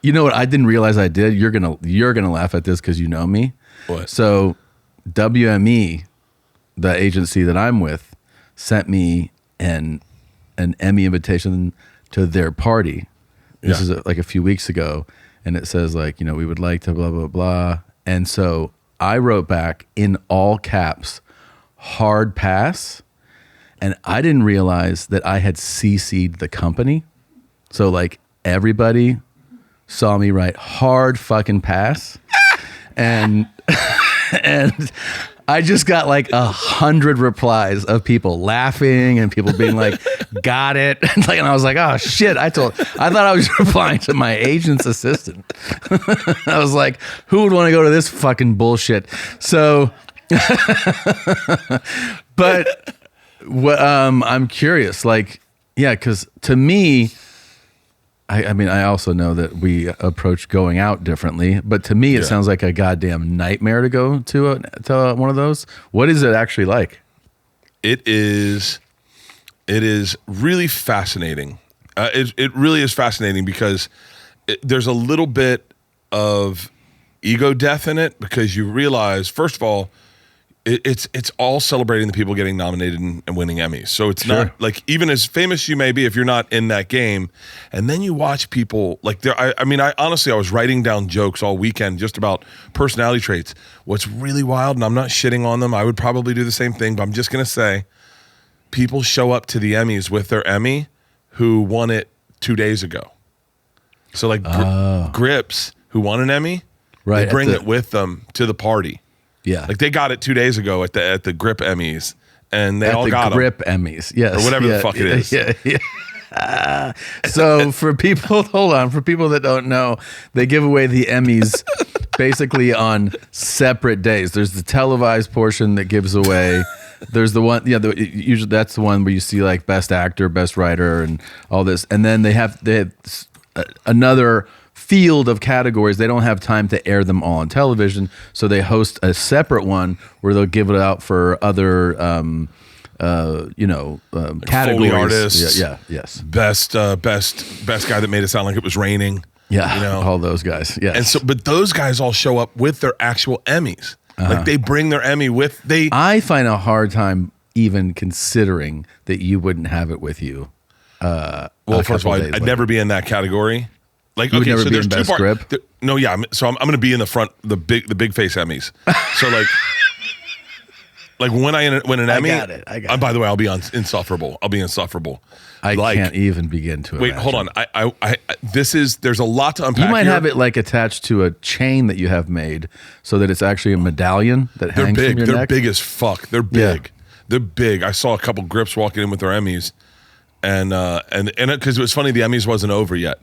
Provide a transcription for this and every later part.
You know what I didn't realize I did? You're gonna laugh at this because you know me. What? So WME, the agency that I'm with, sent me an Emmy invitation to their party. This is like a few weeks ago, and it says like, we would like to blah blah blah. And so I wrote back in all caps, hard pass, and I didn't realize that I had CC'd the company. So like everybody saw me write hard fucking pass, and I just got like 100 replies of people laughing and people being like, got it. And I was like, oh shit. I thought I was replying to my agent's assistant. I was like, who would want to go to this fucking bullshit? So, but I'm curious, because to me, I mean, I also know that we approach going out differently, but to me, it sounds like a goddamn nightmare to go to one of those. What is it actually like? It is really fascinating. It really is fascinating because there's a little bit of ego death in it, because you realize, first of all, it's all celebrating the people getting nominated and winning Emmys. So it's not like, even as famous you may be, if you're not in that game, and then you watch people like I honestly, I was writing down jokes all weekend just about personality traits. What's really wild, and I'm not shitting on them, I would probably do the same thing, but I'm just going to say, people show up to the Emmys with their Emmy who won it 2 days ago. So like Grips, who won an Emmy, they bring it with them to the party. Yeah, like they got it 2 days ago at the Grip Emmys, and they all got Grip Emmys, yes, or whatever the fuck it is. Yeah. So for people that don't know, they give away the Emmys basically on separate days. There's the televised portion that gives away. There's the one, usually that's the one where you see like best actor, best writer, and all this, and then they have another field of categories. They don't have time to air them all on television, so they host a separate one where they'll give it out for other like categories. Foley artists, yes, best guy that made it sound like it was raining, all those guys, yes. And so, but those guys all show up with their actual Emmys. Like they bring their Emmy with I find a hard time even considering that you wouldn't have it with you. Well, first of all, I'd never be in that category. Like, you would okay, never so be there's in two best parts. grip? No, yeah. So I'm going to be in the front, the big face Emmys. So like when I win an Emmy, I got it. By the way, I'll be insufferable. I'll be insufferable. I can't even begin to. Wait, hold on. There's a lot to unpack. You might here. have it like attached to a chain that you have made, so that it's actually a medallion that hangs from your neck. neck. They're big as fuck. They're big. Yeah. They're big. I saw a couple Grips walking in with their Emmys, and because it was funny, the Emmys wasn't over yet.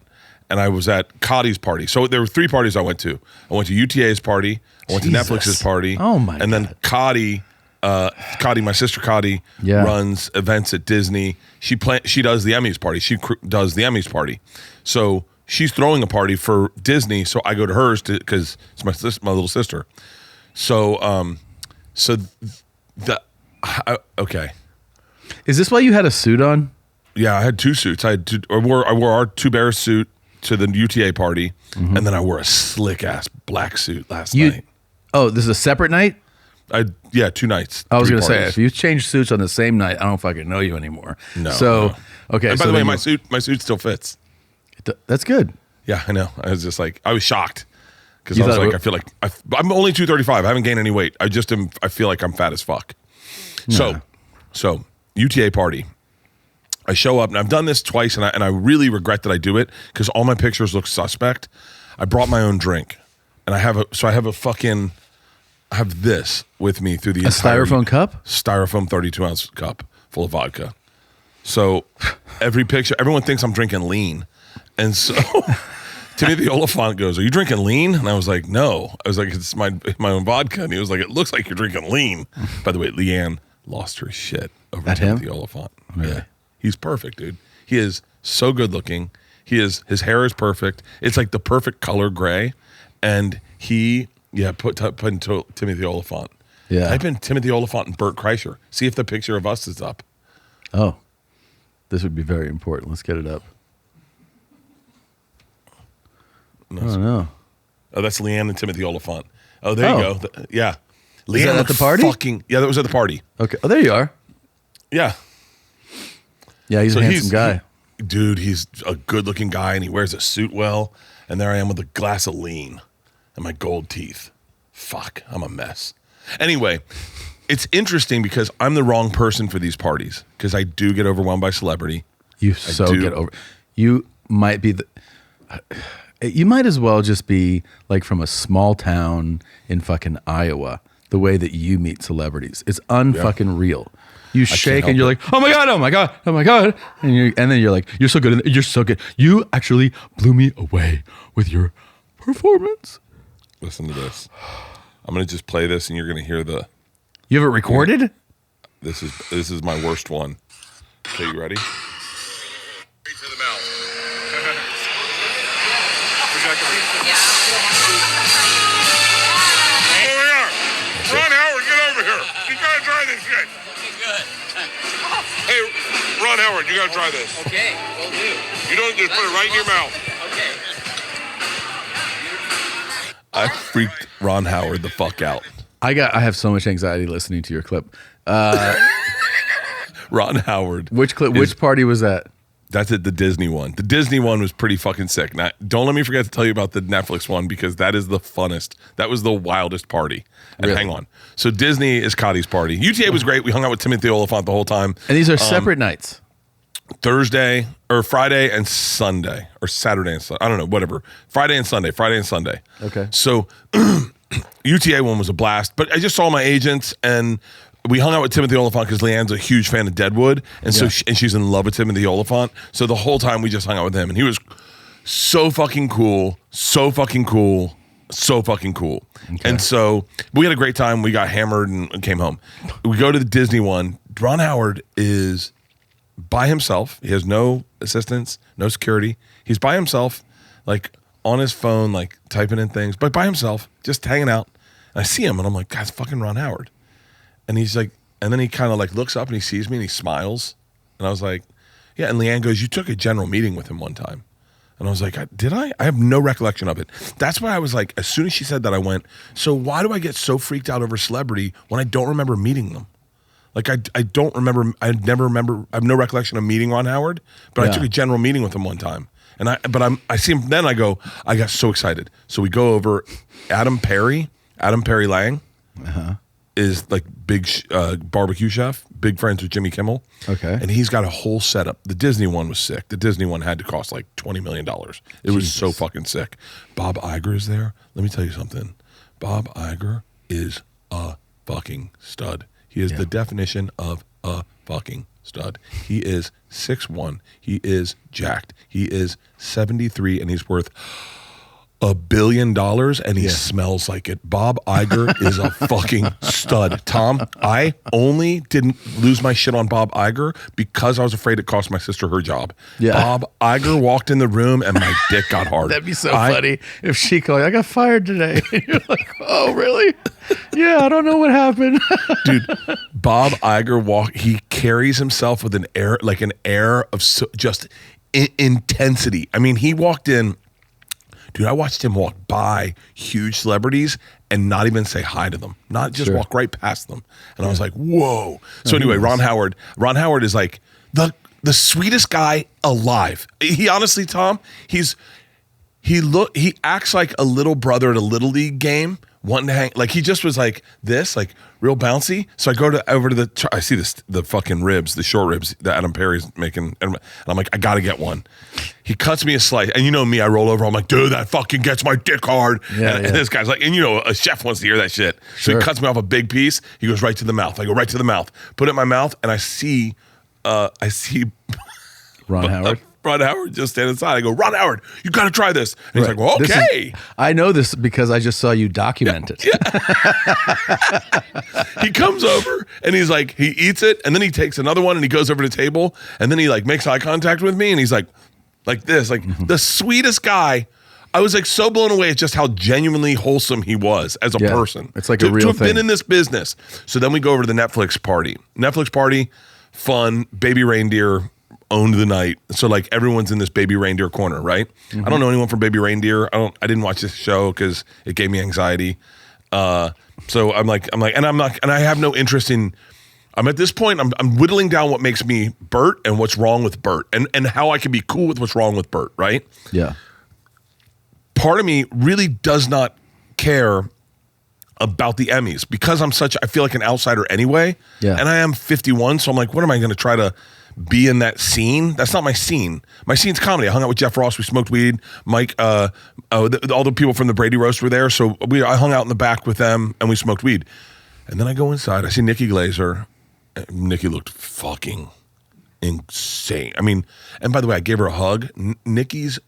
And I was at Cotty's party. So there were 3 parties I went to. I went to UTA's party. I went to Netflix's party. Oh, my God. And then Cotty, my sister Cotty, runs events at Disney. She does the Emmys party. She does the Emmys party. So she's throwing a party for Disney. So I go to hers because it's my little sister. So, okay. Is this why you had a suit on? Yeah, I had 2 suits. I wore our 2 Bears suit to the UTA party, and then I wore a slick ass black suit last night. Oh, this is a separate night? 2 nights. I was going to say, if you change suits on the same night, I don't fucking know you anymore. No. So, no. Okay. And by the way, my suit still fits. That's good. Yeah, I know. I was just like, I was shocked because I was like, I feel like I'm only 235. I haven't gained any weight. I feel like I'm fat as fuck. No. So UTA party. I show up, and I've done this twice, and I really regret that I do it because all my pictures look suspect. I brought my own drink, and I have this with me through the entire styrofoam cup? Styrofoam 32-ounce cup full of vodka. So every picture, everyone thinks I'm drinking lean. And so Timothy Olyphant goes, "Are you drinking lean?" And I was like, "No." I was like, "It's my own vodka." And he was like, "It looks like you're drinking lean." By the way, Leanne lost her shit over Timothy Olyphant. Really? Yeah. He's perfect, dude. He is so good looking. His hair is perfect. It's like the perfect color gray. And put in Timothy Olyphant. Yeah. Type in Timothy Olyphant and Bert Kreischer. See if the picture of us is up. Oh, this would be very important. Let's get it up. I don't know. Oh, that's Leanne and Timothy Olyphant. Oh, there you go. Yeah. Leanne was that at the party? Yeah, that was at the party. Okay. Oh, there you are. Yeah. Yeah, he's a handsome guy. Dude, he's a good-looking guy, and he wears a suit well. And there I am with a glass of lean and my gold teeth. Fuck, I'm a mess. Anyway, it's interesting because I'm the wrong person for these parties because I do get overwhelmed by celebrity. You might be you might as well just be like from a small town in fucking Iowa, the way that you meet celebrities. It's unfucking real. You shake and you're like, oh my God, oh my God, oh my God. And then you're like, you're so good. You're so good. You actually blew me away with your performance. Listen to this. I'm going to just play this and you're going to hear the... You have it recorded? This is my worst one. Okay, you ready? Straight to the mouth. Over here. Ron Howard, get over here. You got to try this shit. Good. Hey, Ron Howard, you gotta try this. Okay, will do. You don't just put it right in your mouth. Okay. I freaked Ron Howard the fuck out. I have so much anxiety listening to your clip. Ron Howard. Which clip? Which party was that? That's it. The Disney one. The Disney one was pretty fucking sick. Now, don't let me forget to tell you about the Netflix one because that is the funnest. That was the wildest party. And really? Hang on. So Disney is Cotty's party. UTA was great. We hung out with Timothy Olyphant the whole time. And these are separate nights. Thursday or Friday and Sunday or Saturday and Sunday. I don't know, whatever. Friday and Sunday. Okay. So UTA one was a blast, but I just saw my agents and we hung out with Timothy Olyphant because Leanne's a huge fan of Deadwood, and so she's in love with Timothy Olyphant. So the whole time we just hung out with him, and he was so fucking cool. Okay. And so we had a great time. We got hammered and came home. We go to the Disney one. Ron Howard is by himself. He has no assistants, no security. He's by himself, like on his phone, like typing in things, but by himself, just hanging out. And I see him, and I'm like, God, it's fucking Ron Howard. And he's like, and then he kind of like looks up and he sees me and he smiles. And I was like, yeah. And Leanne goes, you took a general meeting with him one time. And I was like, did I? I have no recollection of it. That's why I was like, as soon as she said that, I went, so why do I get so freaked out over celebrity when I don't remember meeting them? Like, I don't remember, I have no recollection of meeting Ron Howard, but I took a general meeting with him one time. And I see him, then I got so excited. So we go over, Adam Perry Lang. Is like big barbecue chef, big friends with Jimmy Kimmel. Okay. And he's got a whole setup. The Disney one was sick. The Disney one had to cost like $20 million. It was so fucking sick. Bob Iger is there. Let me tell you something. Bob Iger is a fucking stud. He is the definition of a fucking stud. He is 6'1". He is jacked. He is 73 and he's worth $1 billion and he smells like it. Bob Iger is a fucking stud. Tom, I only didn't lose my shit on Bob Iger because I was afraid it cost my sister her job. Yeah. Bob Iger walked in the room and my dick got hard. That'd be so funny if she called, I got fired today. And you're like, oh, really? Yeah, I don't know what happened. Dude, Bob Iger he carries himself with an air of just intensity. I mean, he walked in. Dude, I watched him walk by huge celebrities and not even say hi to them. Not just walk right past them. And I was like, whoa. So anyway, Ron Howard is like the sweetest guy alive. He honestly, Tom, he acts like a little brother at a little league game, wanting to hang. Like he just was like this, like real bouncy. So I go over to I see the fucking ribs, the short ribs that Adam Perry's making, and I'm like, I gotta get one. He cuts me a slice, and you know me, I roll over. I'm like, dude, that fucking gets my dick hard. And this guy's like, and you know, a chef wants to hear that shit. So he cuts me off a big piece. He goes right to the mouth. I go right to the mouth, put it in my mouth, and I see Ron Howard. Ron Howard just standing aside. I go, Ron Howard, you got to try this. And he's like, well, okay. I know this because I just saw you document it. Yeah. He comes over and he's like, he eats it and then he takes another one and he goes over to the table and then he like makes eye contact with me and he's like this, like the sweetest guy. I was like so blown away at just how genuinely wholesome he was as a person. It's like a real to have thing. been in this business. So then we go over to the Netflix party. Fun, baby reindeer. owned the night. So like everyone's in this Baby Reindeer corner, right? I don't know anyone from Baby Reindeer. I didn't watch this show because it gave me anxiety. So I'm like, and I have no interest in. I'm at this point. I'm whittling down what makes me Bert and what's wrong with Bert, and how I can be cool with what's wrong with Bert, right? Yeah. Part of me really does not care about the Emmys because I feel like an outsider anyway. Yeah. And I am 51, so I'm like, what am I going to try to be in that scene? That's not my scene. My scene's comedy. I hung out with Jeff Ross. We smoked weed. Mike, all the people from the Brady Roast were there, so I hung out in the back with them and we smoked weed. And then I go inside. I see Nikki Glazer. Nikki looked fucking insane. I mean, and by the way, I gave her a hug. Nikki's,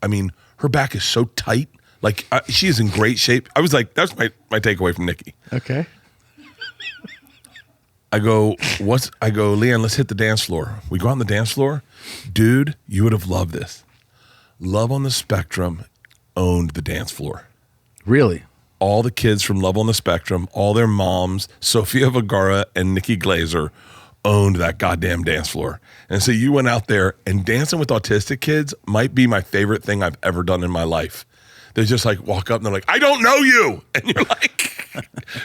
her back is so tight. Like, she is in great shape. I was like, that's my takeaway from Nikki. Okay. I go, Leanne, let's hit the dance floor. We go on the dance floor. Dude, you would have loved this. Love on the Spectrum owned the dance floor. Really? All the kids from Love on the Spectrum, all their moms, Sofia Vergara and Nikki Glazer owned that goddamn dance floor. And so you went out there, and dancing with autistic kids might be my favorite thing I've ever done in my life. They just like walk up and they're like, I don't know you. And you're like,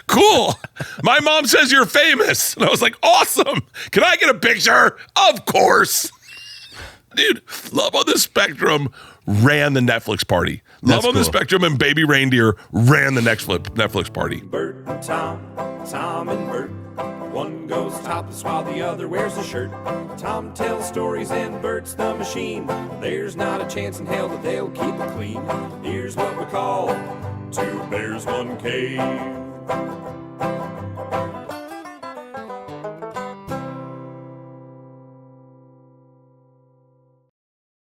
cool. My mom says you're famous. And I was like, awesome. Can I get a picture? Of course. Dude, Love on the Spectrum ran the Netflix party. Love on the Spectrum and Baby Reindeer ran the Netflix party. Bert and Tom and Bert. One goes topless while the other wears a shirt. Tom tells stories and Bert's the machine. There's not a chance in hell that they'll keep it clean. Here's what we call 2 bears, 1 cave.